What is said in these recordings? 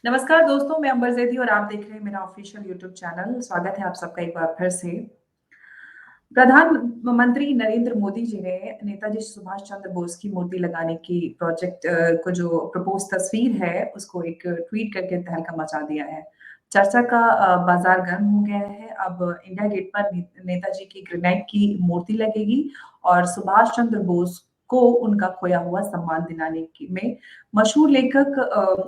नमस्कार दोस्तों, मैं अंबर ज़ैदी और आप देख रहे हैं मेरा ऑफिशियल यूट्यूब चैनल। स्वागत है आप सबका एक बार फिर से। प्रधानमंत्री नरेंद्र मोदी जी ने नेताजी सुभाष चंद्र बोस की मूर्ति लगाने की प्रोजेक्ट को जो प्रपोज तस्वीर है, उसको एक ट्वीट करके तहलका मचा दिया है। चर्चा का बाजार गर्म हो गया है। अब इंडिया गेट पर नेताजी की ग्रेनाइट की मूर्ति लगेगी और सुभाष चंद्र बोस को उनका खोया हुआ सम्मान दिलाने में मशहूर लेखक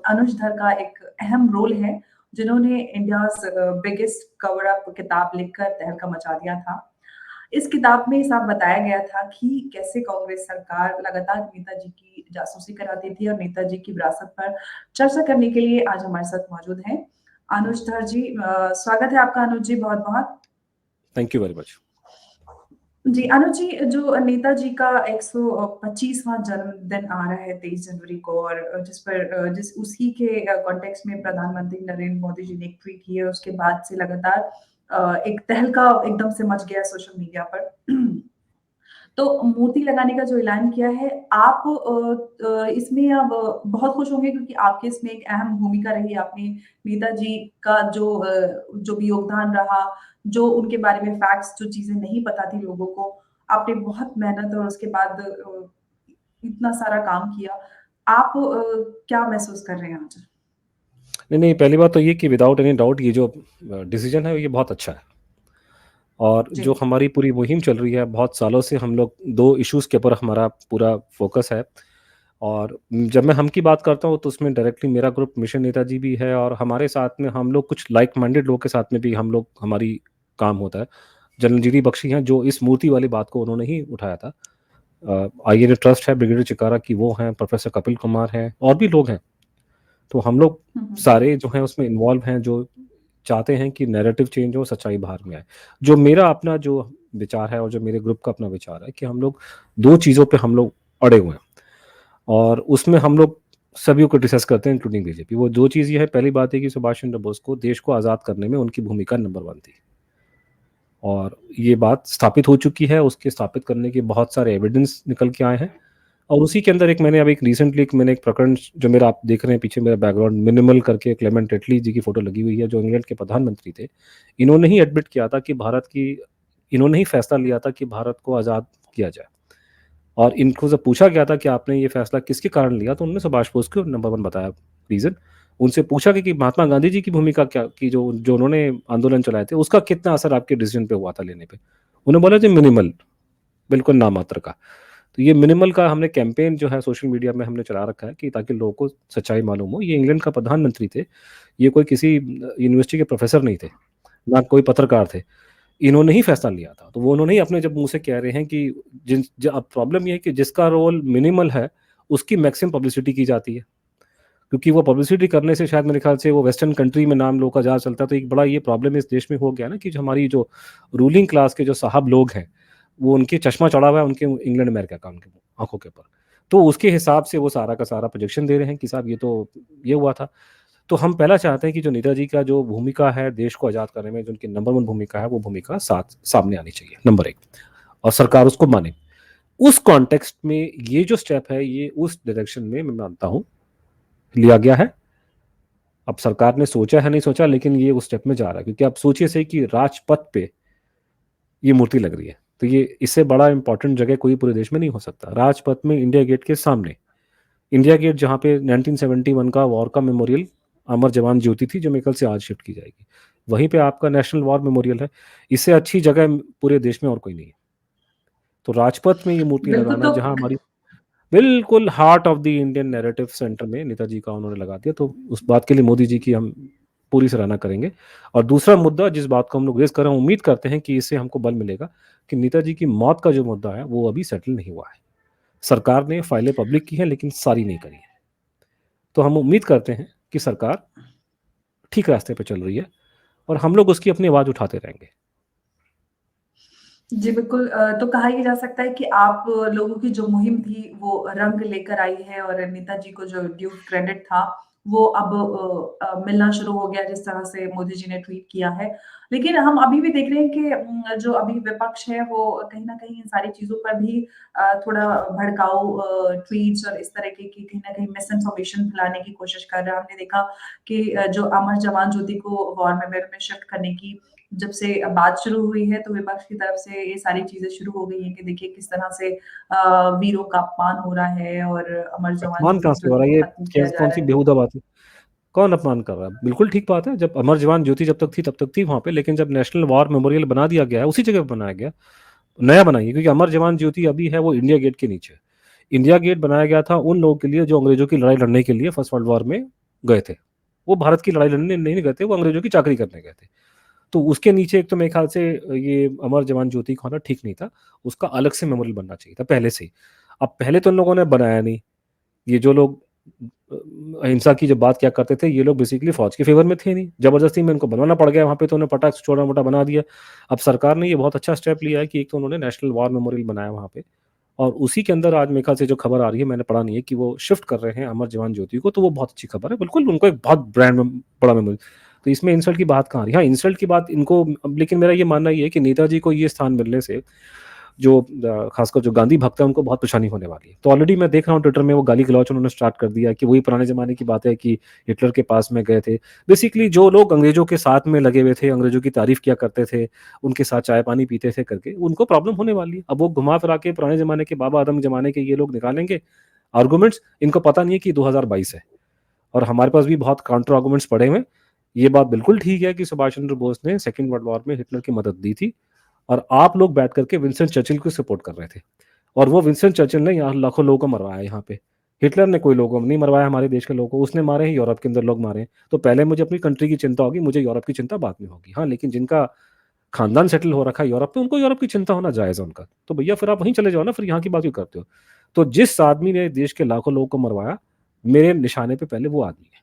अनुज धर का एक अहम रोल है, जिन्होंने इंडियाज बिगेस्ट कवर अप किताब लिखकर तहलका मचा दिया था। इस किताब में साफ बताया गया था कि कैसे कांग्रेस सरकार लगातार नेताजी की जासूसी कराती थी और नेताजी की विरासत पर चर्चा करने के लिए आज हमारे साथ मौजूद हैं अनुज धर जी। स्वागत है आपका अनुज जी, बहुत बहुत। Thank you very much. जी अनुज जी, जो नेताजी का 125वां जन्मदिन आ रहा है 23 जनवरी को, और जिस उसी के कॉन्टेक्स्ट में प्रधानमंत्री नरेंद्र मोदी जी ने एक ट्वीट की है, उसके बाद से लगातार एक तहलका एकदम से मच गया सोशल मीडिया पर। तो मूर्ति लगाने का जो ऐलान किया है, आप इसमें अब बहुत खुश होंगे क्योंकि आपकी इसमें एक अहम भूमिका रही। आपने नेताजी का जो भी योगदान रहा, जो उनके बारे में फैक्ट्स, जो चीजें नहीं पता थी लोगों को, आपने बहुत मेहनत और उसके बाद इतना सारा काम किया। आप क्या महसूस कर रहे हैं आज? नहीं, पहली बात तो ये कि विदाउट एनी डाउट ये जो डिसीजन है ये बहुत अच्छा है। और जी। जो हमारी पूरी मुहिम चल रही है, बहुत सालों से हम लोग दो इश्यूज़ के ऊपर हमारा पूरा फोकस है। और जब मैं हम की बात करता हूँ तो उसमें डायरेक्टली मेरा ग्रुप मिशन नेताजी भी है, और हमारे साथ में हम लोग कुछ लाइक माइंडेड लोग के साथ में भी हमारी काम होता है। जनरल जीडी बख्शी हैं, जो इस मूर्ति वाली बात को उन्होंने ही उठाया था। आईएनए ट्रस्ट है ब्रिगेडियर चिकारा की, वो हैं, प्रोफेसर कपिल कुमार हैं, और भी लोग हैं। तो हम लोग सारे जो हैं उसमें इन्वॉल्व हैं, जो चाहते हैं कि नैरेटिव चेंज हो, सच्चाई बाहर में आए। जो मेरा अपना जो विचार है और जो मेरे ग्रुप का अपना विचार है कि हम लोग दो चीज़ों पे हम लोग अड़े हुए हैं, और उसमें हम लोग सभी को डिस्कस करते हैं इंक्लूडिंग बीजेपी। वो दो चीज़ ये है, पहली बात है कि सुभाष चंद्र बोस को देश को आज़ाद करने में उनकी भूमिका नंबर 1 थी, और ये बात स्थापित हो चुकी है। उसके स्थापित करने के बहुत सारे एविडेंस निकल के आए हैं। और उसी के अंदर एक रिसेंटली मैंने एक प्रकरण, जो मेरा आप देख रहे हैं पीछे मेरा बैकग्राउंड, मिनिमल करके क्लेमेंट एटली जी की फोटो लगी हुई है, जो इंग्लैंड के प्रधानमंत्री थे। इन्होंने ही एडमिट किया था कि इन्होंने ही फैसला लिया था कि भारत को आज़ाद किया जाए। और इनको जब पूछा गया था कि आपने ये फैसला किसके कारण लिया, तो उन्होंने सुभाष बोस को नंबर 1 बताया रीजन। उनसे पूछा कि महात्मा गांधी जी की भूमिका क्या की, जो जो उन्होंने आंदोलन चलाए थे, उसका कितना असर आपके डिसीजन पे हुआ था लेने पे। उन्होंने बोला जी मिनिमल, बिल्कुल नामात्र का। तो ये मिनिमल का हमने कैंपेन जो है सोशल मीडिया में हमने चला रखा है, कि ताकि लोगों को सच्चाई मालूम हो। ये इंग्लैंड का प्रधानमंत्री थे, ये कोई किसी यूनिवर्सिटी के प्रोफेसर नहीं थे, ना कोई पत्रकार थे। इन्होंने ही फैसला लिया था। तो वो उन्होंने ही अपने जब मुंह से कह रहे हैं कि अब प्रॉब्लम ये है कि जिसका रोल मिनिमल है उसकी मैक्सिमम पब्लिसिटी की जाती है, क्योंकि वो पब्लिसिटी करने से शायद मेरे ख्याल से वो वेस्टर्न कंट्री में नाम लोगों का ज़्यादा चलता है। तो एक बड़ा ये प्रॉब्लम इस देश में हो गया ना, कि जो हमारी जो रूलिंग क्लास के जो साहब लोग हैं, वो उनके चश्मा चढ़ा हुआ है उनके इंग्लैंड अमेरिका का, उनके आंखों के ऊपर। तो उसके हिसाब से वो सारा का सारा प्रोजेक्शन दे रहे हैं कि साहब ये हुआ था। तो हम पहला चाहते हैं कि जो नेताजी का जो भूमिका है देश को आज़ाद करने में, जो उनकी नंबर 1 भूमिका है, वो भूमिका सामने आनी चाहिए, नंबर 1, और सरकार उसको माने। उस कॉन्टेक्स्ट में ये जो स्टेप है, ये उस डायरेक्शन में मैं मानता हूं लिया गया है। अब सरकार ने सोचा है नहीं सोचा, लेकिन ये उस स्टेप में जा रहा है। क्योंकि आप सोचिए सही कि राजपथ पे ये मूर्ति लग रही है, तो ये इससे बड़ा इंपॉर्टेंट जगह कोई पूरे देश में नहीं हो सकता। राजपथ में, इंडिया गेट के सामने, इंडिया गेट जहाँ पे 1971 का वॉर का मेमोरियल, अमर जवान ज्योति थी, जो मेरे ख्याल से आज शिफ्ट की जाएगी, वहीं पे आपका नेशनल वॉर मेमोरियल है। इससे अच्छी जगह पूरे देश में और कोई नहीं है। तो राजपथ में ये मूर्ति बिल्कुल। लगाना, तो जहाँ हमारी बिल्कुल heart of the Indian narrative centre में नेताजी का उन्होंने लगा दिया, तो उस बात के लिए मोदी जी की हम पूरी सराहना करेंगे। और दूसरा मुद्दा जिस बात को हम लोग रेज कर रहे हैं, उम्मीद करते हैं कि इससे हमको बल मिलेगा कि नेताजी की मौत का जो मुद्दा है वो अभी सेटल नहीं हुआ है। सरकार ने फाइलें पब्लिक की हैं, लेकिन सारी नहीं करी है। तो हम उम्मीद करते हैं कि सरकार ठीक रास्ते पर चल रही है, और हम लोग उसकी अपनी आवाज उठाते रहेंगे। जी बिल्कुल। तो कहा ये जा सकता है कि आप लोगों की जो मुहिम थी वो रंग लेकर आई है और नेताजी को जो ड्यू क्रेडिट था वो अब मिलना शुरू हो गया जिस तरह से मोदी जी ने ट्वीट किया है। लेकिन हम अभी भी देख रहे हैं कि जो अभी विपक्ष है वो कहीं न कहीं इन सारी चीज़ों पर भी थोड़ा भड़काऊ ट्वीट्स और इस तरीके की कहीं न कहीं मिस इन्फॉर्मेशन फैलाने की कोशिश कर रहा है। हमने देखा कि जो अमर जवान ज्योति को वॉर मेमोरियल में शिफ्ट करने की जब से बात शुरू हुई है, तो विपक्ष की तरफ से ये सारी चीज़ें शुरू हो गई हैं कि देखिए किस तरह से वीरों का अपमान हो रहा है और अमर जवान अपमान कहाँ से हो ज्योति रहा को है? ये खत्म किया कैस जा कौन-सी रहा है। बेहुदा बात है? कौन अपमान कर रहा है? बिल्कुल ठीक बात है, जब अमर जवान ज्योति जब तक थी वहाँ पे, लेकिन जब नेशनल वॉर मेमोरियल बना दिया गया है, उसी जगह पे बनाया गया। नया बनाइए, क्योंकि अमर जवान ज्योति अभी है वो इंडिया गेट के नीचे। इंडिया गेट बनाया गया था उन लोगों के लिए जो अंग्रेज़ों की लड़ाई लड़ने के लिए फर्स्ट वर्ल्ड वॉर में गए थे। वो भारत की लड़ाई लड़ने नहीं गए थे, वो अंग्रेज़ों की चाकरी करने गए थे। तो उसके नीचे एक तो मेरे ख्याल से ये अमर जवान ज्योति का होना ठीक नहीं था। उसका अलग से मेमोरियल बनना चाहिए था पहले से ही। अब पहले तो इन लोगों ने बनाया नहीं। ये जो लोग अहिंसा की जब बात किया करते थे, ये लोग बेसिकली फ़ौज के फ़ेवर में थे नहीं। ज़बरदस्ती में इनको बनवाना पड़ गया वहाँ पे, तो उन्हें पटाक से छोटा-मोटा बना दिया। अब सरकार ने ये बहुत अच्छा स्टेप लिया है कि एक तो उन्होंने नेशनल वॉर मेमोरियल बनाया वहाँ पे, और उसी के अंदर आज मेरे ख़्याल से जो खबर आ रही है, मैंने पढ़ा नहीं है, कि वो शिफ्ट कर रहे हैं अमर जवान ज्योति को, तो वो बहुत अच्छी खबर है। बिल्कुल, उनको एक बहुत ब्रांड में बड़ा मेमोरियल, तो इसमें इंसल्ट की बात कहाँ आ रही है? हाँ, इंसल्ट की बात इनको, अब लेकिन मेरा ये मानना ये है कि नेताजी को ये स्थान मिलने से जो खासकर जो गांधी भक्त हैं उनको बहुत परेशानी होने वाली है। तो ऑलरेडी मैं देख रहा हूँ ट्विटर में वो गाली-गलौच उन्होंने स्टार्ट कर दिया है कि वही पुराने ज़माने की बात है कि हिटलर के पास में गए थे। बेसिकली जो लोग अंग्रेज़ों के साथ में लगे हुए थे, अंग्रेज़ों की तारीफ़ किया करते थे, उनके साथ चाय-पानी पीते थे करके, उनको प्रॉब्लम होने वाली है। अब वो घुमा-फिरा के पुराने ज़माने के बाबा आदम ज़माने के ये लोग निकालेंगे आर्गुमेंट्स, इनको पता नहीं है कि 2022 है और हमारे पास भी बहुत काउंटर आर्गुमेंट्स पड़े हुए हैं। ये बात बिल्कुल ठीक है कि सुभाष चंद्र बोस ने सेकंड वर्ल्ड वॉर में हिटलर की मदद दी थी। और आप लोग बैठ करके विंस्टन चर्चिल को सपोर्ट कर रहे थे, और वो विंस्टन चर्चिल ने यहाँ लाखों लोगों को मरवाया यहाँ पे। हिटलर ने कोई लोगों को नहीं मरवाया, हमारे देश के लोगों को उसने मारे हैं, यूरोप के अंदर लोग मारे हैं। तो पहले मुझे अपनी कंट्री की चिंता होगी, मुझे यूरोप की चिंता बाद में होगी। हाँ, लेकिन जिनका खानदान सेटल हो रखा है यूरोप में, उनको यूरोप की चिंता होना जायज़ है उनका। तो भैया फिर आप वहीं चले जाओ ना, फिर यहाँ की बात क्यों करते हो? तो जिस आदमी ने देश के लाखों लोगों को मरवाया, मेरे निशाने पे पहले वो आदमी है।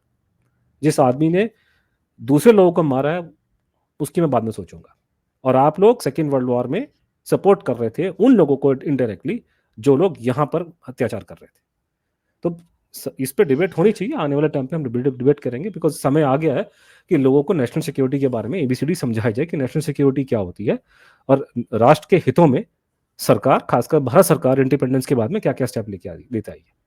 जिस आदमी ने दूसरे लोगों को मारा है, उसकी मैं बाद में सोचूँगा। और आप लोग सेकंड वर्ल्ड वॉर में सपोर्ट कर रहे थे उन लोगों को इनडायरेक्टली, जो लोग यहाँ पर अत्याचार कर रहे थे। तो इस पे डिबेट होनी चाहिए, आने वाले टाइम पे हम डिबेट करेंगे, बिकॉज़ समय आ गया है कि लोगों को नेशनल सिक्योरिटी के बारे में एबीसीडी समझाया जाए कि नेशनल सिक्योरिटी क्या होती है, और राष्ट्र के हितों में सरकार, खासकर भारत सरकार इंडिपेंडेंस के बाद में क्या-क्या स्टेप लेते आई है।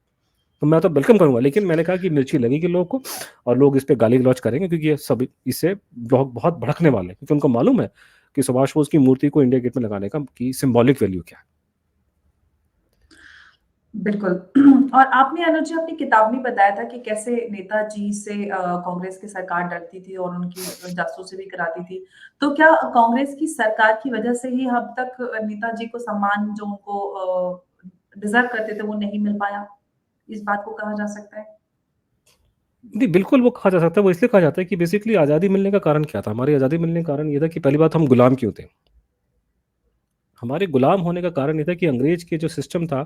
तो मैं तो वेलकम करूँगा, लेकिन मैंने कहा कि मिर्ची लगेगी लोगों को और लोग इस पे गाली-गलौच करेंगे, क्योंकि ये सब इससे लोग बहुत भड़कने वाले हैं, क्योंकि उनको मालूम है कि सुभाष बोस की मूर्ति को इंडिया गेट में लगाने का की सिंबॉलिक वैल्यू क्या है। बिल्कुल। और आपने अनुज जी अपनी किताब में बताया था कि कैसे नेताजी से कांग्रेस की सरकार डरती थी और उनकी जासूसी भी कराती थी। तो क्या कांग्रेस की सरकार की वजह से ही अब तक नेताजी को सम्मान जो उनको डिज़र्व करते थे वो नहीं मिल पाया? इस बात को कहा जा सकता है? नहीं, बिल्कुल वो कहा जा सकता है, वो इसलिए कहा जाता है कि बेसिकली आज़ादी मिलने का कारण क्या था? हमारी आज़ादी मिलने का कारण ये था कि पहली बात, हम गुलाम क्यों थे? हमारे गुलाम होने का कारण ये था कि अंग्रेज के जो सिस्टम था,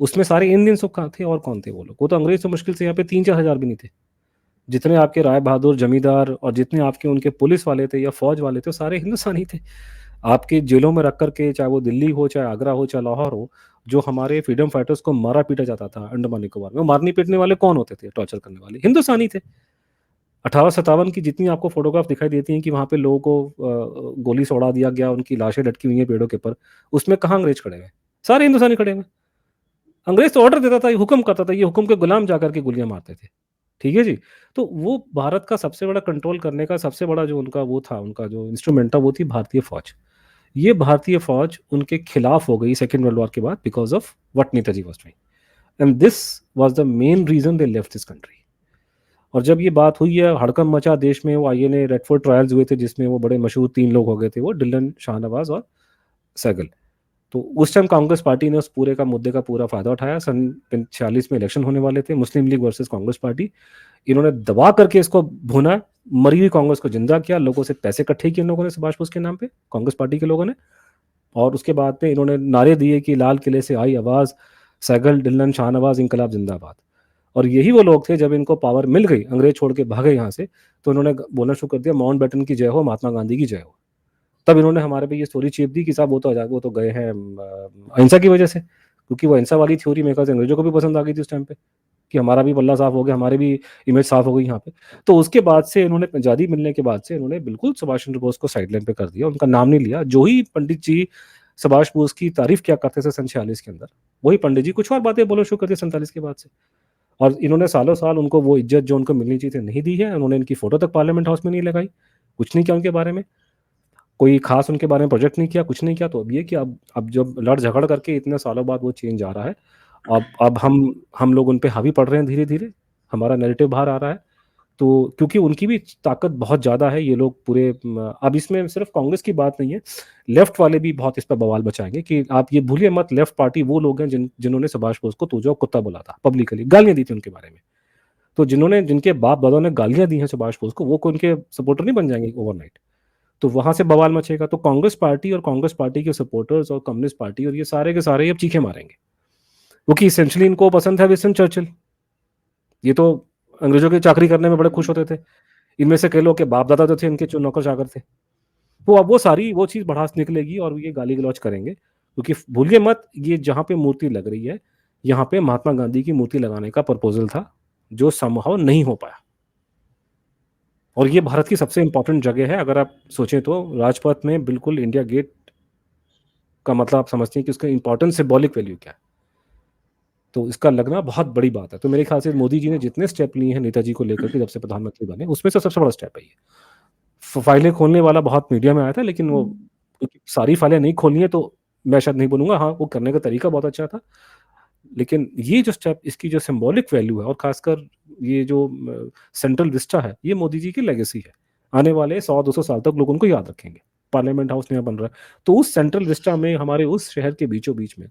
उसमें सारे इंडियंस तो कहाँ थे और कौन थे वो लोग? वो तो अंग्रेज तो मुश्किल से यहाँ पे 3-4 हज़ार भी नहीं थे। जितने आपके राय बहादुर जमींदार और जितने आपके उनके पुलिस वाले थे या फौज वाले थे, वो सारे हिंदुस्तानी थे। आपके जेलों में रख कर के, चाहे वो दिल्ली हो, चाहे आगरा हो, चाहे लाहौर हो, जो हमारे फ्रीडम फाइटर्स को मारा-पीटा जाता था अंडमान निकोबार में, वो मारने-पीटने वाले कौन होते थे, टॉर्चर करने वाले? हिंदुस्तानी थे। 1857 की जितनी आपको फ़ोटोग्राफ दिखाई देती हैं कि वहाँ पे लोगों को गोली से उड़ा दिया गया, उनकी लाशें लटकी हुई हैं पेड़ों के ऊपर, उसमें कहाँ अंग्रेज़ खड़े हुए हैं? सारे हिंदुस्तानी खड़े हुए हैं। अंग्रेज़ तो ऑर्डर देता था, ये हुक्म करता था, ये हुक्म के गुलाम जा कर के गोलियाँ मारते थे। ठीक है जी? तो वो भारत का सबसे बड़ा कंट्रोल करने का सबसे बड़ा जो उनका वो था, उनका जो इंस्ट्रूमेंट था, वो थी भारतीय फ़ौज। ये भारतीय फ़ौज उनके खिलाफ हो गई सेकंड वर्ल्ड वॉर के बाद because of what Netaji was doing, and this was the main reason they left this country. और जब ये बात हुई है, हड़कंप मचा देश में, वो आईएनए रेडफोर्ड ट्रायल्स हुए थे जिसमें वो बड़े मशहूर 3 लोग हो गए थे, वो डिलन, शाहनवाज़ और सहगल। तो उस टाइम कांग्रेस पार्टी ने उस पूरे का मुद्दे का पूरा फ़ायदा उठाया। सन 46 में इलेक्शन होने वाले थे, मुस्लिम लीग वर्सेस कांग्रेस पार्टी। इन्होंने दबा करके इसको भूना, मरी हुई कांग्रेस को जिंदा किया, लोगों से पैसे इकट्ठे किए इन लोगों ने सुभाष बोस के नाम पे, कांग्रेस पार्टी के लोगों ने। और उसके बाद में इन्होंने नारे दिए कि लाल किले से आई आवाज़, सहगल, डिल्लन, शाहनवाज़, इंकलाब जिंदाबाद। और यही वो लोग थे, जब इनको पावर मिल गई, अंग्रेज छोड़ के भागे यहाँ से, तो उन्होंने बोलना शुरू कर दिया, माउंटबेटन की जय हो, महात्मा गांधी की जय हो। तब इन्होंने हमारे पे ये स्टोरी चेप दी कि साहब वो तो गए हैं अहिंसा की वजह से, क्योंकि वो अहिंसा वाली थ्योरी मेरे ख्याल से अंग्रेजों को भी पसंद आ गई थी उस टाइम पे, कि हमारा भी पल्ला साफ हो गया, हमारी भी इमेज साफ हो गई यहाँ पे। तो उसके बाद से इन्होंने आज़ादी मिलने के बाद से इन्होंने बिल्कुल सुभाष चंद्र बोस को साइडलाइन पे कर दिया, उनका नाम नहीं लिया। जो ही पंडित जी सुभाष बोस की तारीफ किया करते थे सन 46 के अंदर, वही पंडित जी कुछ और बातें बोलना शुरू कर दी 47 के बाद से। और इन्होंने सालों साल उनको वो इज्जत जो उनको मिलनी चाहिए थी नहीं दी है। उन्होंने इनकी फोटो तक पार्लियामेंट हाउस में नहीं लगाई, कुछ नहीं किया उनके बारे में, कोई खास उनके बारे में प्रोजेक्ट नहीं किया, कुछ नहीं किया। तो अब ये कि अब जब लड़ झगड़ करके इतने सालों बाद वो चेंज आ रहा है, अब हम लोग उन पे हावी पड़ रहे हैं धीरे धीरे, हमारा नैरेटिव बाहर आ रहा है। तो क्योंकि उनकी भी ताकत बहुत ज़्यादा है, ये लोग पूरे अब इसमें सिर्फ कांग्रेस की बात नहीं है, लेफ्ट वाले भी बहुत इस पर बवाल बचाएंगे कि आप ये भूलिए मत, लेफ्ट पार्टी वो लोग हैं जिन्होंने सुभाष बोस को तू जो कुत्ता बोला था, पब्लिकली गालियां दी थी उनके बारे में। तो जिनके बाप दादा ने गालियां दी हैं सुभाष बोस को, वो कोई उनके सपोर्टर नहीं बन जाएंगे ओवरनाइट। तो वहां से बवाल मचेगा। तो कांग्रेस पार्टी और कांग्रेस पार्टी के सपोर्टर्स और कम्युनिस्ट पार्टी और ये सारे के सारे अब चीखे मारेंगे, क्योंकि इसेंशियली इनको पसंद है विंस्टन चर्चिल। ये तो अंग्रेजों की चाकरी करने में बड़े खुश होते थे। इनमें से कई लोग के बाप दादा जो थे इनके जो नौकर चाकर थे, तो अब वो सारी वो चीज बढ़ास निकलेगी और ये गाली गलौज करेंगे। क्योंकि भूलिए मत, ये जहां पे मूर्ति लग रही है, यहाँ पे महात्मा गांधी की मूर्ति लगाने का प्रपोजल था, जो संभव नहीं हो पाया। और ये भारत की सबसे इंपॉर्टेंट जगह है। अगर आप सोचें तो राजपथ में बिल्कुल इंडिया गेट का मतलब आप समझते हैं कि उसका इंपॉर्टेंट सिंबॉलिक वैल्यू क्या है। तो इसका लगना बहुत बड़ी बात है। तो मेरे ख्याल से मोदी जी ने जितने स्टेप लिए हैं नेताजी को लेकर के जब से प्रधानमंत्री बने, उसमें से सबसे बड़ा स्टेप है ये। फाइलें खोलने वाला बहुत मीडिया में आया था, लेकिन वो क्योंकि सारी फाइलें नहीं खोलनी है तो मैं शायद नहीं बोलूंगा, हाँ वो करने का तरीका बहुत अच्छा था। लेकिन ये जो स्टेप, इसकी जो सिंबॉलिक वैल्यू है, और खासकर ये जो सेंट्रल विस्टा है, ये मोदी जी की लेगेसी है। आने वाले 100-200 साल तक लोग उनको याद रखेंगे। पार्लियामेंट हाउस नया बन रहा है, तो उस सेंट्रल विस्टा में, हमारे उस शहर के बीचों बीच में,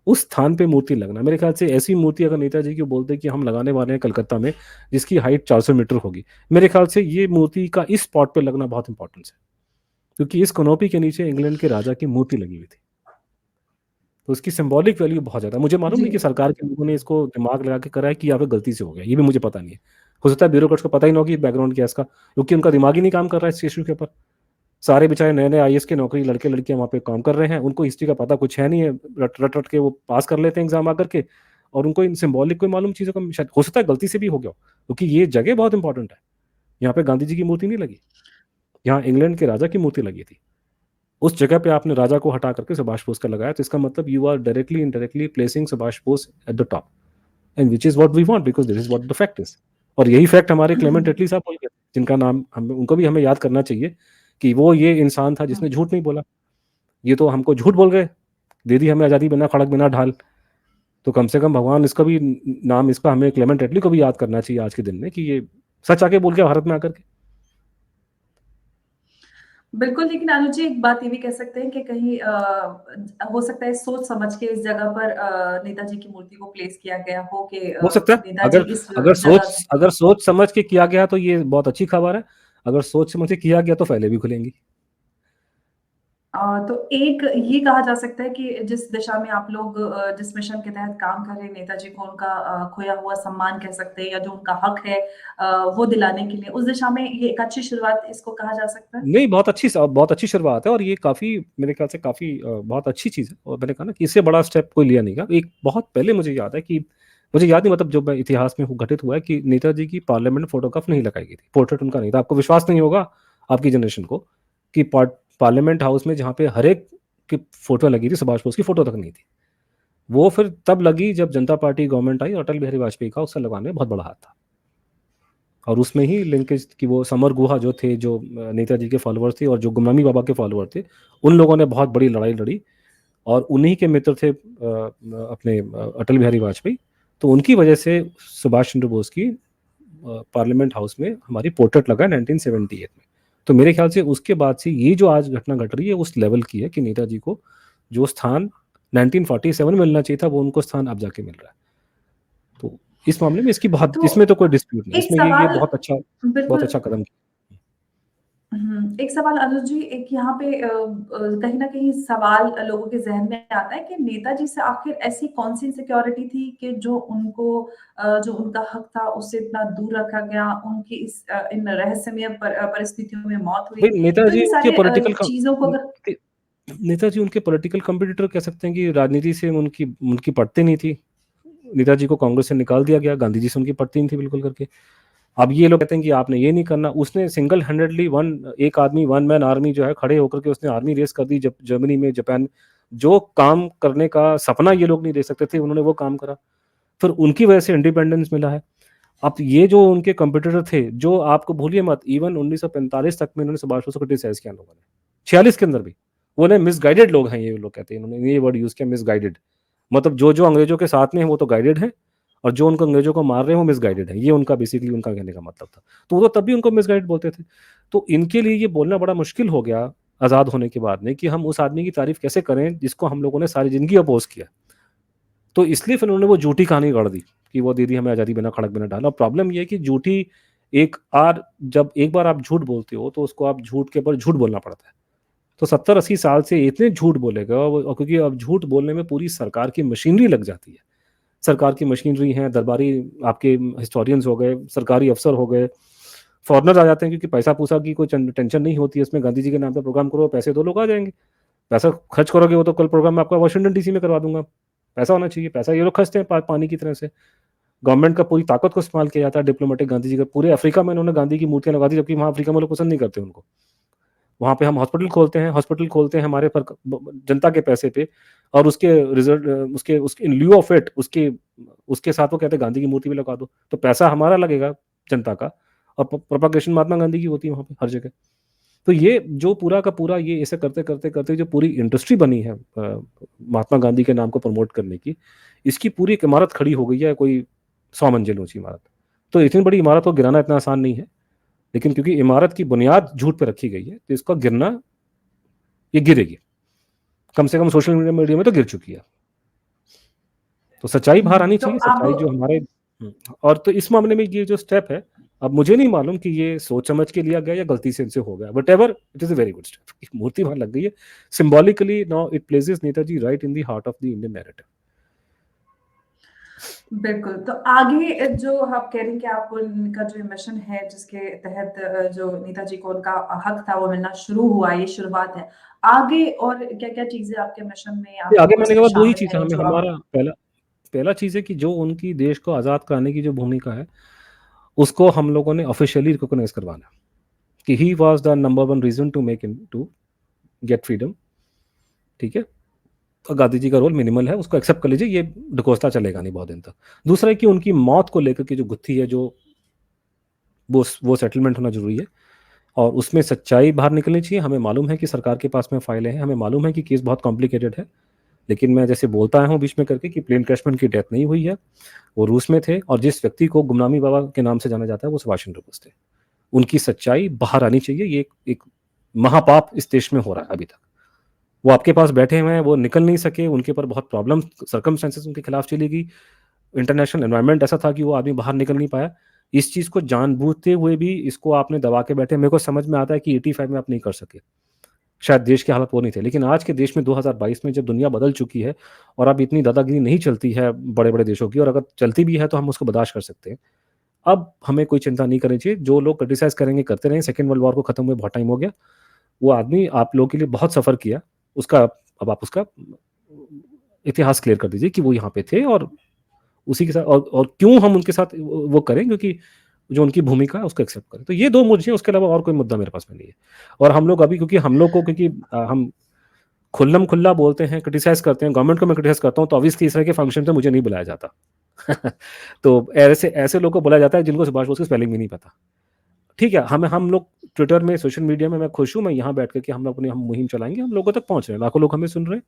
उस स्थान पे मूर्ति लगना, मेरे ख्याल से ऐसी मूर्ति अगर नेताजी की बोलते कि हम लगाने वाले हैं कलकत्ता में, जिसकी हाइट 400 मीटर होगी, मेरे ख्याल से ये मूर्ति का इस स्पॉट पे लगना बहुत इंपॉर्टेंट है। क्योंकि इस कनोपी के नीचे इंग्लैंड के राजा की मूर्ति लगी हुई थी, तो उसकी सिंबॉलिक वैल्यू बहुत ज़्यादा। मुझे मालूम जी। नहीं कि सरकार के लोगों ने इसको दिमाग लगा के करा है कि या फिर गलती से हो गया, ये भी मुझे पता नहीं है। हो सकता है ब्यूरोक्रेट्स को पता ही ना हो कि बैकग्राउंड क्या है इसका, क्योंकि उनका दिमाग ही नहीं काम कर रहा है इस इशू के ऊपर। सारे बेचारे नए नए आईएएस के नौकरी लड़के लड़कियां वहाँ पे काम कर रहे हैं, उनको हिस्ट्री का पता कुछ है नहीं है, रट रट रट के वो पास कर लेते हैं एग्जाम आकर के, और उनको इन सिंबॉलिक कोई मालूम चीज़ों का शायद हो सकता है गलती से भी हो गया हो, क्योंकि ये जगह बहुत इंपॉर्टेंट है। यहाँ पे गांधी जी की मूर्ति नहीं लगी, यहाँ इंग्लैंड के राजा की मूर्ति लगी थी। उस जगह पे आपने राजा को हटा करके सुभाष बोस का लगाया, तो इसका मतलब you are directly indirectly placing Subhash Bose at the top, and which is what we want, because this is what the fact is. और यही फैक्ट हमारे क्लेमेंट एटली साहब बोल गए, जिनका नाम हम उनको भी हमें याद करना चाहिए कि वो ये इंसान था जिसने झूठ नहीं बोला। ये तो हमको झूठ बोल गए, दे दी हमें आज़ादी बिना खड़क बिना ढाल। तो कम से कम भगवान इसका भी नाम, इसका हमें क्लेमेंट एटली को भी याद करना चाहिए आज के दिन में, कि ये सच आके बोल गया भारत में आकर के। बिल्कुल, लेकिन अनुज जी एक बात ये भी कह सकते हैं कि कहीं हो सकता है सोच समझ के इस जगह पर नेताजी की मूर्ति को प्लेस किया गया हो कि हो सकता है, नेताजी अगर इस अगर जगह। सोच समझ के किया गया तो ये बहुत अच्छी खबर है। अगर सोच समझ के किया गया तो फाइलें भी खुलेंगी। तो एक ये कहा जा सकता है कि जिस दिशा में आप लोग जिस मिशन के तहत काम कर रहे हैं, नेताजी को उनका खोया हुआ सम्मान कह सकते हैं या जो उनका हक है वो दिलाने के लिए, उस दिशा में ये एक अच्छी शुरुआत इसको कहा जा सकता है? नहीं, बहुत अच्छी शुरुआत है, और ये काफी मेरे ख्याल से काफी बहुत अच्छी चीज है। और मैंने कहा ना कि इससे बड़ा स्टेप कोई लिया नहीं गया। एक बहुत पहले मुझे याद है कि, मुझे याद नहीं मतलब जो इतिहास में घटित हुआ है कि नेताजी की पार्लियामेंट फोटोग्राफ नहीं लगाई गई थी, पोर्ट्रेट उनका नहीं था। आपको विश्वास नहीं होगा आपकी जनरेशन को कि पार्लियामेंट हाउस में जहाँ पे हर एक की फोटो लगी थी, सुभाष बोस की फोटो तक नहीं थी। वो फिर तब लगी जब जनता पार्टी गवर्नमेंट आई और अटल बिहारी वाजपेयी का उससे लगाने में बहुत बड़ा हाथ था। और उसमें ही लिंकेज कि वो समर गुहा जो थे, जो नेताजी के फॉलोअर थे और जो गुमनामी बाबा के फॉलोअर थे, उन लोगों ने बहुत बड़ी लड़ाई लड़ी, और उन्हीं के मित्र थे अपने अटल बिहारी वाजपेयी। तो उनकी वजह से सुभाष चंद्र बोस की पार्लियामेंट हाउस में हमारी पोर्ट्रेट लगा 1978 में। तो मेरे ख्याल से उसके बाद से ये जो आज घटना घट रही है उस लेवल की है कि नेताजी को जो स्थान 1947 में मिलना चाहिए था, वो उनको स्थान अब जाके मिल रहा है। तो इस मामले में इसकी बहुत, तो इसमें तो कोई डिस्प्यूट नहीं, एक इसमें ये सवाल बहुत बिल्कुल। अच्छा कदम किया। एक सवाल अनुज जी, एक यहाँ पे कहीं न कहीं सवाल लोगों के ज़हन में आता है कि नेताजी से आखिर ऐसी कौन-सी इनसिक्योरिटी थी कि जो उनको जो उनका हक था उससे इतना दूर रखा गया, उनकी इन रहस्यमय परिस्थितियों में मौत हुई। भाई तो नेताजी इन उनके सारे चीज़ों को अगर नेताजी उनके पॉलिटिकल कंपटीटर कह सकते हैं कि राजनीति से उनकी उनकी पटती नहीं थी। नेताजी को कांग्रेस से निकाल दिया गया, गांधी जी से उनकी पटती नहीं थी बिल्कुल करके। अब ये लोग कहते हैं कि आपने ये नहीं करना। उसने सिंगल हैंडेडली एक आदमी, वन मैन आर्मी जो है, खड़े होकर के उसने आर्मी रेस कर दी जर्मनी में, जापान। जो काम करने का सपना ये लोग नहीं देख सकते थे, उन्होंने वो काम करा। फिर उनकी वजह से इंडिपेंडेंस मिला है। अब ये जो उनके कंपटीटर थे, जो आपको भूलिए मत, इवन 1945 तक में इन्होंने सुभाष बोस को क्रिटिसाइज किया लोगों ने, 46 के अंदर भी। वो ने मिसगाइडेड लोग हैं ये लोग, कहते हैं, इन्होंने ये वर्ड यूज किया, मिसगाइडेड। मतलब जो जो अंग्रेजों के साथ में है वो तो गाइडेड है, और जो उनको अंग्रेजों को मार रहे हैं वो मिसगाइडेड है। ये उनका बेसिकली उनका कहने का मतलब था। तो वो तो तब भी उनको मिसगाइड बोलते थे। तो इनके लिए ये बोलना बड़ा मुश्किल हो गया आज़ाद होने के बाद में, कि हम उस आदमी की तारीफ कैसे करें जिसको हम लोगों ने सारी जिंदगी अपोज किया। तो इसलिए फिर उन्होंने वो झूठी कहानी गढ़ दी कि वो दीदी हमें आज़ादी बिना खड़क बिना डाला। प्रॉब्लम ये है कि झूठी जब एक बार आप झूठ बोलते हो तो उसको आप झूठ के ऊपर झूठ बोलना पड़ता है। तो 70-80 साल से इतने झूठ बोलेगा, और क्योंकि अब झूठ बोलने में पूरी सरकार की मशीनरी लग जाती है। सरकार की मशीनरी है, दरबारी आपके हिस्टोरियंस हो गए, सरकारी अफसर हो गए, फॉरनर आ जाते हैं, क्योंकि पैसा पूसा की कोई टेंशन नहीं होती है इसमें। गांधी जी के नाम पे प्रोग्राम करो, पैसे दो, लोग आ जाएंगे। पैसा खर्च करोगे वो तो कल प्रोग्राम मैं आपका वाशिंगटन डीसी में करवा दूंगा। पैसा होना चाहिए, पैसा ये लोग खर्चते हैं पानी की तरह से। गवर्नमेंट का पूरी ताकत को इस्तेमाल किया जाता है डिप्लोमेटिक। गांधी जी का पूरे अफ्रीका में इन्होंने गांधी की मूर्तियां लगा दी, जबकि वहाँ अफ्रीका में लोग पसंद नहीं करते उनको। वहाँ पे हम हॉस्पिटल खोलते हैं हमारे पर जनता के पैसे पे, और उसके रिजल्ट उसके उसके इन ल्यू ऑफ इट उसके उसके साथ वो कहते हैं गांधी की मूर्ति भी लगा दो, तो पैसा हमारा लगेगा जनता का, और प्रोपगेशन महात्मा गांधी की होती है वहाँ पे हर जगह। तो ये जो पूरा का पूरा ये ऐसे करते करते करते जो पूरी इंडस्ट्री बनी है महात्मा गांधी के नाम को प्रमोट करने की, इसकी पूरी एक इमारत खड़ी हो गई है, कोई 100 मंजिल ऊंची इमारत। तो इतनी बड़ी इमारत को गिराना इतना आसान नहीं है, लेकिन क्योंकि इमारत की बुनियाद झूठ पे रखी गई है, तो इसका गिरना, ये गिरेगी। कम से कम सोशल मीडिया में तो गिर चुकी है। तो सच्चाई बाहर आनी तो चाहिए, अब सच्चाई जो हमारे और तो इस मामले में ये जो स्टेप है, अब मुझे नहीं मालूम कि ये सोच समझ के लिया गया या गलती से इनसे हो गया, but ever it is a very good step. एक मूर्ति वहां लग गई है symbolically, now it places Netaji right in the heart of the Indian narrative. बिल्कुल, तो आगे जो आप कह रहे हैं कि आपको उनका जो मिशन है जिसके तहत जो नेताजी को उनका हक था वो मिलना शुरू हुआ, ये शुरुआत है। आगे और क्या-क्या चीज़ें आपके मिशन में ये आगे आपको मैंने इसमें कहा दो ही शामिल चीज है हैं हमें, जो अब हमारा पहला पहला चीज है कि जो उनकी देश को आजाद कराने की जो भूमिका है, उसको हम लोगों ने ऑफिशियली रिकॉग्नाइज करवाना, कि he was the number one reason to make in to get freedom. ठीक है, तो गांधी जी का रोल मिनिमल है, उसको एक्सेप्ट कर लीजिए, ये ढकोसला चलेगा नहीं बहुत दिन तक। दूसरा है कि उनकी मौत को लेकर के जो गुत्थी है, जो वो सेटलमेंट होना जरूरी है, और उसमें सच्चाई बाहर निकलनी चाहिए। हमें मालूम है कि सरकार के पास में फाइलें हैं, हमें मालूम है कि केस बहुत कॉम्प्लिकेटेड है, लेकिन मैं जैसे बोलता आया हूँ बीच में करके कि प्लेन क्रैशमैन की डेथ नहीं हुई है, वो रूस में थे, और जिस व्यक्ति को गुमनामी बाबा के नाम से जाना जाता है वो सुभाष चंद्र बोस थे। उनकी सच्चाई बाहर आनी चाहिए। ये एक महापाप इस देश में हो रहा है अभी तक। वो आपके पास बैठे हुए हैं, वो निकल नहीं सके, उनके ऊपर बहुत प्रॉब्लम सर्कमस्टेंसेस उनके खिलाफ चली गई, इंटरनेशनल एनवायरनमेंट ऐसा था कि वो आदमी बाहर निकल नहीं पाया। इस चीज़ को जानबूझते हुए भी इसको आपने दबा के बैठे। मेरे को समझ में आता है कि 85 में आप नहीं कर सके, शायद देश के हालात वो नहीं थे, लेकिन आज के देश में 2022 में जब दुनिया बदल चुकी है, और अब इतनी दादागिरी नहीं चलती है बड़े बड़े देशों की, और अगर चलती भी है तो हम उसको बर्दाश्त कर सकते हैं। अब हमें कोई चिंता नहीं करनी चाहिए। जो लोग क्रिटिसाइज करेंगे करते रहें। सेकेंड वर्ल्ड वॉर को खत्म हुए बहुत टाइम हो गया। वो आदमी आप लोगों के लिए बहुत सफ़र किया, उसका अब आप उसका इतिहास क्लियर कर दीजिए कि वो यहाँ पे थे, और उसी के साथ और क्यों हम उनके साथ वो करें, क्योंकि जो उनकी भूमिका है उसको एक्सेप्ट करें। तो ये दो मुद्दे हैं, उसके अलावा और कोई मुद्दा मेरे पास में नहीं है। और हम लोग अभी, क्योंकि हम लोग को, क्योंकि हम खुल्लम खुल्ला बोलते हैं, क्रिटिसाइज करते हैं, गवर्नमेंट को मैं क्रिटिसाइज करता हूँ, तो ऑब्वियसली इस तरह के फंक्शन से मुझे नहीं बुलाया जाता। तो ऐसे ऐसे लोगों को बुलाया जाता है जिनको सुभाष बोस की स्पेलिंग भी नहीं पता। ठीक है, हम लोग ट्विटर में, सोशल मीडिया में, मैं खुश हूँ, मैं यहाँ बैठ करके हम अपनी मुहिम चलाएंगे, हम लोगों तक पहुँच रहे हैं, लाखों लोग हमें सुन रहे हैं,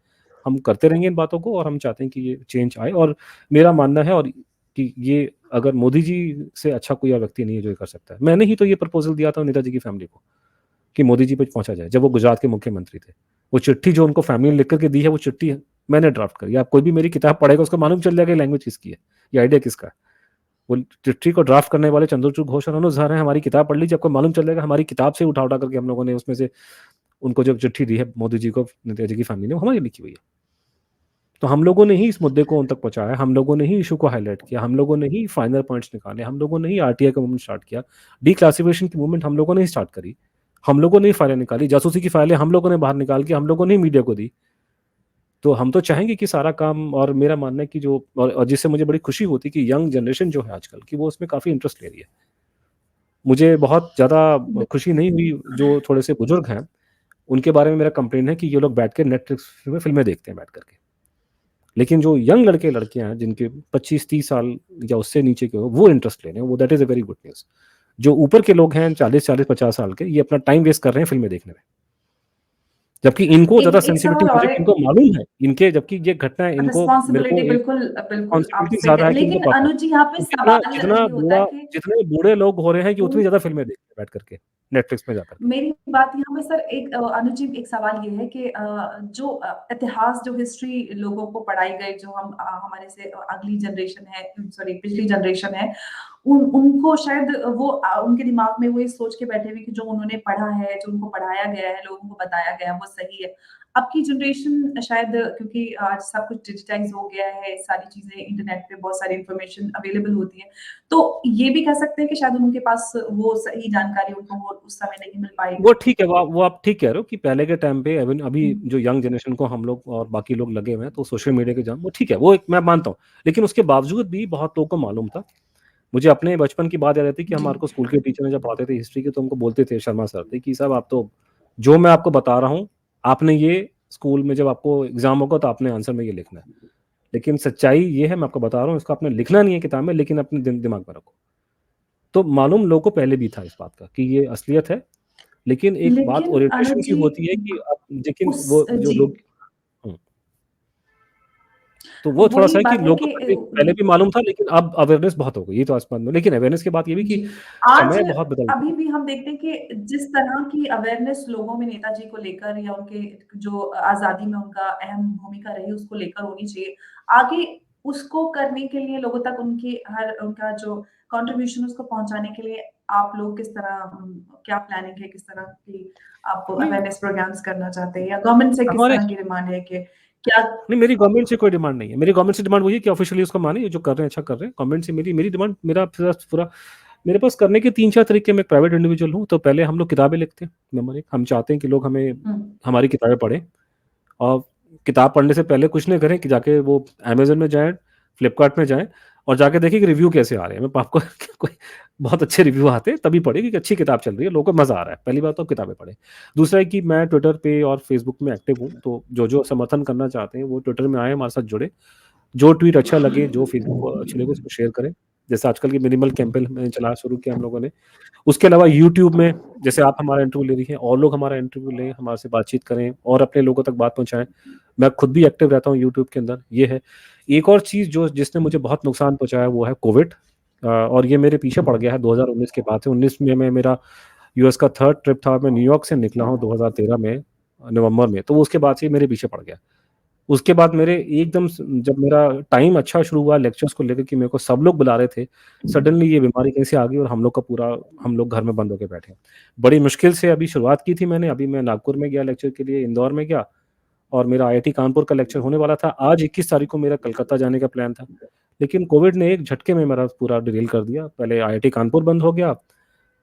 हम करते रहेंगे इन बातों को, और हम चाहते हैं कि ये चेंज आए। और मेरा मानना है और कि ये अगर मोदी जी से अच्छा कोई और व्यक्ति नहीं है जो ये कर सकता है। मैंने ही तो ये प्रपोजल दिया था नेताजी की फैमिली को कि मोदी जी पे पहुंचा जाए, जब वो गुजरात के मुख्यमंत्री थे। वो चिट्ठी जो उनको फैमिली ने लिख करके दी है, वो चिट्ठी मैंने ड्राफ्ट करी। आप कोई भी मेरी किताब पढ़ेगा उसको मालूम चल जाएगा लैंग्वेज किसकी है, ये आइडिया किसका है। वो चिट्ठी को ड्राफ्ट करने वाले चंद्रचूड़ घोष और अनुज झा हैं। हमारी किताब पढ़ लीजिए, आपको मालूम चल जाएगा हमारी किताब से उठा उठा करके हम लोगों ने उसमें से उनको जो चिट्ठी दी है मोदी जी को, नेताजी की फैमिली ने, वो हमारी लिखी हुई है। तो हम लोगों ने ही इस मुद्दे को उन तक पहुंचाया, हम लोगों ने ही इशू को हाईलाइट किया, हम लोगों ने ही फाइनल पॉइंट्स निकाले, हम लोगों ने ही आरटीआई का मूवमेंट स्टार्ट किया, डीक्लासिफिकेशन की मूवमेंट हम लोगों ने ही स्टार्ट करी, हम लोगों ने ही फाइलें निकाली, जासूसी की फाइलें हम लोगों ने बाहर निकाल के हम लोगों ने ही मीडिया को दी, तो हम तो चाहेंगे कि सारा काम, और मेरा मानना है कि जो और जिससे मुझे बड़ी खुशी होती है कि यंग जनरेशन जो है आजकल की, वो उसमें काफ़ी इंटरेस्ट ले रही है। मुझे बहुत ज़्यादा खुशी नहीं हुई, जो थोड़े से बुजुर्ग हैं, उनके बारे में मेरा कंप्लेन है कि ये लोग बैठ के नेटफ्लिक्स में फ़िल्में देखते हैं बैठ कर के। लेकिन जो यंग लड़के-लड़कियाँ हैं, जिनके 25-30 साल या उससे नीचे के हो, वो इंटरेस्ट ले रहे हैं, वो that is a very good news. जो ऊपर के लोग हैं 40-40, 50 साल के, ये अपना टाइम वेस्ट कर रहे हैं फ़िल्में देखने में। जबकि इनको ज़्यादा एक एक सेंसिटिविटी सवाल और मुझे है, इनको मालूम है, इनके जबकि ये घटनाएँ इनको मेरे को रिस्पॉन्सिबिलिटी एक बिल्कुल बिल्कुल आप रिस्पॉन्सिबिलिटी सही ज़्यादा कह, है कि इनको लेकिन पता है। अनुज जी यहाँ पे तो जितना सवाल जितना ये होता है बूढ़ा कि जितने बूढ़े लोग हो रहे हैं, ये वो उतनी ज़्यादा फ़िल्में देखते हैं बैठ कर के, नेटफ्लिक्स में जाकर के। मेरी बात यहाँ पे सर एक अनुज जी एक सवाल ये है कि जो इतिहास जो हिस्ट्री लोगों को पढ़ाई गई जो हम हमारे से अगली जनरेशन है सॉरी पिछली जनरेशन है उनको शायद वो उनके दिमाग में वो ये सोच के बैठे हुए कि जो उन्होंने पढ़ा है जो उनको पढ़ाया गया है लोगों को बताया गया है वो सही है। अब की जनरेशन शायद क्योंकि आज सब कुछ डिजिटाइज हो गया है सारी चीजें इंटरनेट पे बहुत सारी इंफॉर्मेशन अवेलेबल होती है तो ये भी कह सकते हैं कि शायद उनके पास वो सही जानकारी उनको वो उस समय नहीं मिल पाई। वो ठीक है, वो आप ठीक कह रहे हो कि पहले के टाइम पे एवन अभी हुँ, जो यंग जनरेशन को हम लोग और बाकी लोग लगे हुए हैं, तो सोशल मीडिया के जाम वो ठीक है, वो एक मैं मानता हूँ। लेकिन उसके बावजूद भी बहुत लोगों को मालूम था। मुझे अपने बचपन की बात याद आती है कि जी। हमारे को स्कूल के टीचर ने जब पढ़ाते थे हिस्ट्री के, तो हमको बोलते थे शर्मा सर थे कि साहब आप तो जो मैं आपको बता रहा हूँ, आपने ये स्कूल में जब आपको एग्ज़ाम होगा तो आपने आंसर में ये लिखना है। लेकिन सच्चाई ये है, मैं आपको बता रहा हूँ, इसको आपने लिखना नहीं है किताब में, लेकिन अपने दिमाग में रखो। तो मालूम लोगों को पहले भी था इस बात का कि ये असलियत है, लेकिन एक बात लेकिन ओरिएंटेशन अनुज की जी होती है कि आप लेकिन उस वो जो जी, लोग हुँ, तो वो थोड़ा-सा वही है कि बात है लोगों को कि पहले भी मालूम था, लेकिन अब अवेयरनेस बहुत हो गई, ये तो आसमान में। लेकिन अवेयरनेस की बात ये भी कि जी, आज समय बहुत बदल अभी गया। भी हम देखते हैं कि जिस तरह की अवेयरनेस लोगों में नेताजी को लेकर या उनके जो आज़ादी में उनका अहम भूमिका रही उसको लेकर होनी चाहिए। आगे उसको करने के लिए लोगों तक उनकी हर उनका जो कंट्रीब्यूशन उसको पहुँचाने के लिए आप लोग किस तरह क्या प्लानिंग है, किस तरह की आप नहीं, अवेयरनेस प्रोग्राम्स करना चाहते हैं या गवर्नमेंट से किस हमारे तरह की डिमांड है कि क्या नहीं, मेरी गवर्नमेंट से कोई डिमांड नहीं है। मेरी गवर्नमेंट से डिमांड वही है कि ऑफिशियली उसको माने, ये जो कर रहे हैं अच्छा कर रहे हैं। गवर्नमेंट से मेरी मेरी डिमांड मेरा पूरा मेरे पास करने के 3-4 तरीके। मैं एक प्राइवेट इंडिविजुअल हूँ, तो पहले हम लोग किताबें लिखते हैं, नंबर 1। हम चाहते हैं कि लोग हमें हुँ, हमारी किताबें पढ़ें, और किताब पढ़ने से पहले कुछ नहीं करें कि जाके वो अमेज़न में जाएँ, फ्लिपकार्ट में जाएँ और जाके देखें कि रिव्यू कैसे आ रहे हैं। मैं आपको कोई बहुत अच्छे रिव्यू आते हैं, तभी पढ़ें कि अच्छी किताब चल रही है, लोगों को मज़ा आ रहा है। पहली बात तो किताबें पढ़ें। दूसरा है कि मैं ट्विटर पे और फेसबुक में एक्टिव हूँ, तो जो-जो समर्थन करना चाहते हैं, वो ट्विटर में आएँ, हमारे साथ जुड़ें। जो ट्वीट अच्छा लगे, जो फेसबुक को अच्छी लगे, उसको शेयर करें। जैसे आजकल की मिनिमल कैंपेन मैंने चलाना शुरू किया हम लोगों ने। उसके अलावा यूट्यूब में जैसे आप हमारा इंटरव्यू ले रही हैं, और लोग हमारा इंटरव्यू लें, हमारे से बातचीत करें और अपने लोगों तक बात पहुँचाएँ। मैं खुद भी एक्टिव रहता हूँ यूट्यूब के अंदर, ये है। एक और चीज़ जो जिसने मुझे बहुत नुकसान पहुँचाया वो है कोविड, और ये मेरे पीछे पड़ गया है 2019 के बाद से। 19 में मैं मेरा यूएस का 3rd ट्रिप था, मैं न्यूयॉर्क से निकला हूँ 2013 में नवंबर में, तो वो उसके बाद से मेरे पीछे पड़ गया। उसके बाद मेरे एकदम स जब मेरा टाइम अच्छा शुरू हुआ लेक्चर्स को लेकर कि मेरे को सब लोग बुला रहे थे, सडनली ये बीमारी कहीं से आ गई और हम लोग घर में बंद होके बैठे हैं। बड़ी मुश्किल से अभी शुरुआत की थी मैंने, अभी मैं नागपुर में गया लेक्चर के लिए, इंदौर में गया और मेरा आईआईटी कानपुर का लेक्चर होने वाला था। आज 21 तारीख को मेरा कलकत्ता जाने का प्लान था। लेकिन कोविड ने एक झटके में मेरा पूरा डिरेल कर दिया। पहले आईआईटी कानपुर बंद हो गया,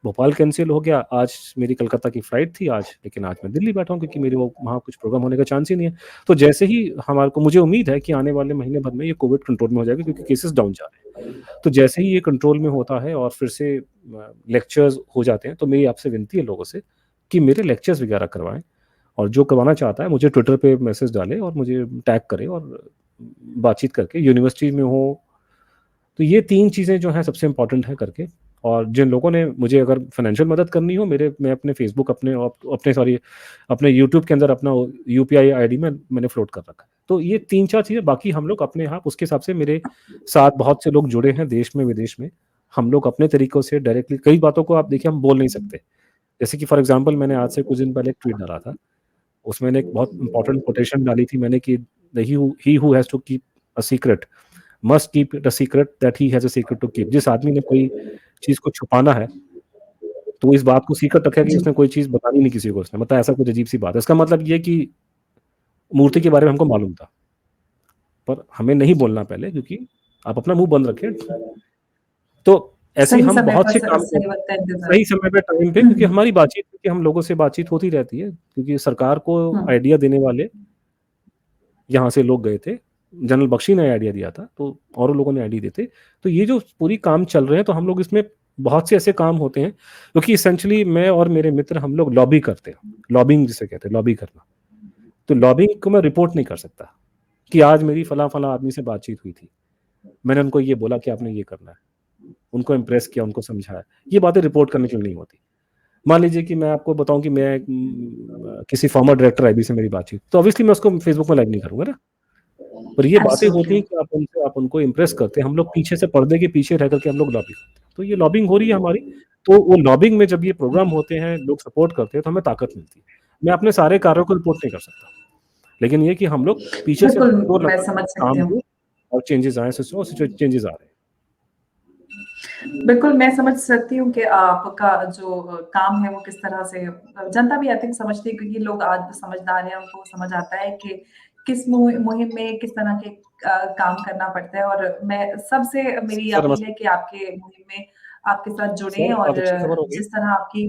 भोपाल कैंसल हो गया, आज मेरी कलकत्ता की फ्लाइट थी आज, लेकिन आज मैं दिल्ली बैठा हूँ क्योंकि मेरे वो वहाँ कुछ प्रोग्राम होने का चांस ही नहीं है। तो जैसे ही हमारे को मुझे उम्मीद है कि आने वाले महीने भर में ये कोविड कंट्रोल में हो जाएगा क्योंकि केसेस डाउन जा रहे हैं। तो जैसे ही ये कंट्रोल में होता है और फिर से लेक्चर्स हो जाते हैं, तो मेरी आपसे विनती है लोगों से कि मेरे लेक्चर्स वगैरह करवाएँ, और जो करवाना चाहता है मुझे ट्विटर पे मैसेज डाले और मुझे टैग करे और बातचीत करके यूनिवर्सिटी में हो। तो ये 3 चीज़ें जो हैं सबसे इम्पोर्टेंट हैं करके। और जिन लोगों ने मुझे अगर फाइनेंशियल मदद करनी हो, मेरे मैं अपने फेसबुक अपने सॉरी अपने यूट्यूब के अंदर अपना यूपीआई आईडी मैंने फ्लोट कर रखा है। तो ये 3-4 चीज़ें, बाकी हम लोग अपने आप उसके हिसाब से मेरे साथ बहुत से लोग जुड़े हैं देश में, विदेश में। हम लोग अपने तरीकों से डायरेक्टली कई बातों को आप देखिए हम बोल नहीं सकते। जैसे कि फॉर एग्ज़ाम्पल मैंने आज से कुछ दिन पहले एक ट्वीट डाला था। उसमें मैंने एक बहुत इम्पोर्टेंट कोटेशन डाली थी मैंने कि he who has to keep a secret must keep it a secret that he has a secret to keep. जिस आदमी ने कोई चीज़ को छुपाना है, तो इस बात को सीक्रेट रखेगा कि जी। उसने कोई चीज़ बतानी नहीं किसी को उसने। मतलब ऐसा कुछ अजीब-सी बात है। इसका मतलब ये है कि मूर्ति के बारे में हमको मालूम था, पर हमें नहीं बोलना पहले क्योंकि आप अपना मुँह बंद रखें। तो ऐसे सही हम समय बहुत पर से काम कर सही वक़्त का इंतज़ार। सही समय पे टाइम पे, हुँ, क्योंकि हुँ, हमारी बातचीत, क्योंकि हम लोगों से बातचीत होती रहती है, क्योंकि सरकार को हुँ। आइडिया देने वाले यहाँ से लोग गए थे। जनरल बख्शी ने आइडिया दिया था, तो और लोगों ने आइडिया दिए थे। तो ये जो पूरी काम चल रहे हैं, तो हम लोग इसमें बहुत से ऐसे काम होते हैं, क्योंकि एसेंशियली मैं और मेरे मित्र हम लोग लॉबी करते हैं। लॉबिंग जिसे कहते हैं, लॉबी करना। तो लॉबिंग को मैं रिपोर्ट नहीं कर सकता कि आज मेरी फलाँ-फलाँ आदमी से बातचीत हुई थी। मैंने उनको ये बोला कि आपने ये करना है। उनको इम्प्रेस किया, उनको समझाया। ये बातें रिपोर्ट करने के लिए नहीं होती। मान लीजिए कि मैं आपको बताऊँ कि मैं किसी फॉर्मर डायरेक्टर आईबी से मेरी बातचीत, तो ऑब्वियसली मैं उसको फेसबुक में लाइक नहीं करूँगा ना। पर ये बातें होती एब्सोल्युटली। हैं कि आप उनको इम्प्रेस करते हैं। हम लोग पीछे से पर्दे के पीछे रह कर के हम लोग लॉबी करते हैं। तो ये लॉबिंग हो रही है हमारी, तो वो लॉबिंग में जब ये प्रोग्राम होते हैं, लोग सपोर्ट करते हैं, तो हमें ताकत मिलती है। मैं अपने सारे कार्यों को रिपोर्ट नहीं कर सकता, लेकिन ये कि हम लोग पीछे से बिल्कुल, जोर मैं लगा के समझ सकती काम हूँ। हो और चेंजेज़ आएँ, चेंजेज़ आ रहे हैं। बिल्कुल, मैं समझ सकती हूँ कि आपका जो काम है वो किस तरह से जनता भी आई थिंक समझती है, क्योंकि लोग आज समझदार हैं, उनको समझ आता है कि किस मुहिम में किस तरह के काम करना पड़ता है, और मैं सबसे मेरी सर अपील नमस्ते। है कि आपके मुहिम में आपके साथ जुड़ें, सर और बहुत अच्छी खबर हो गई। जिस तरह आपकी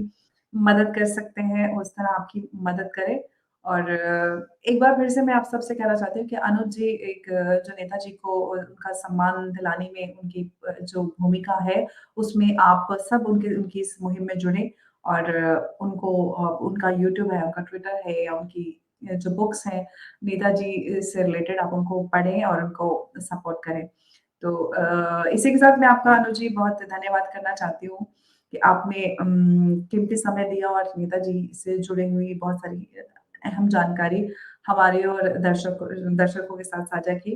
मदद कर सकते हैं, उस तरह आपकी मदद करें। और एक बार फिर से मैं आप सबसे कहना चाहती हूँ कि अनुज जी एक जो नेताजी को उनका सम्मान दिलाने में उनकी जो भूमिका है, उसमें आप सब उनकी इस मुहिम में जुड़ें, और उनको उनका यूट्यूब है, उनका ट्विटर है, या उनकी जो बुक्स हैं नेताजी से रिलेटेड, आप उनको पढ़ें और उनको सपोर्ट करें। तो इसी के साथ मैं आपका अनुज जी बहुत धन्यवाद करना चाहती हूँ कि आपने कीमती समय दिया और नेताजी से जुड़ी हुई बहुत सारी अहम जानकारी हमारे और दर्शकों के साथ साझा की।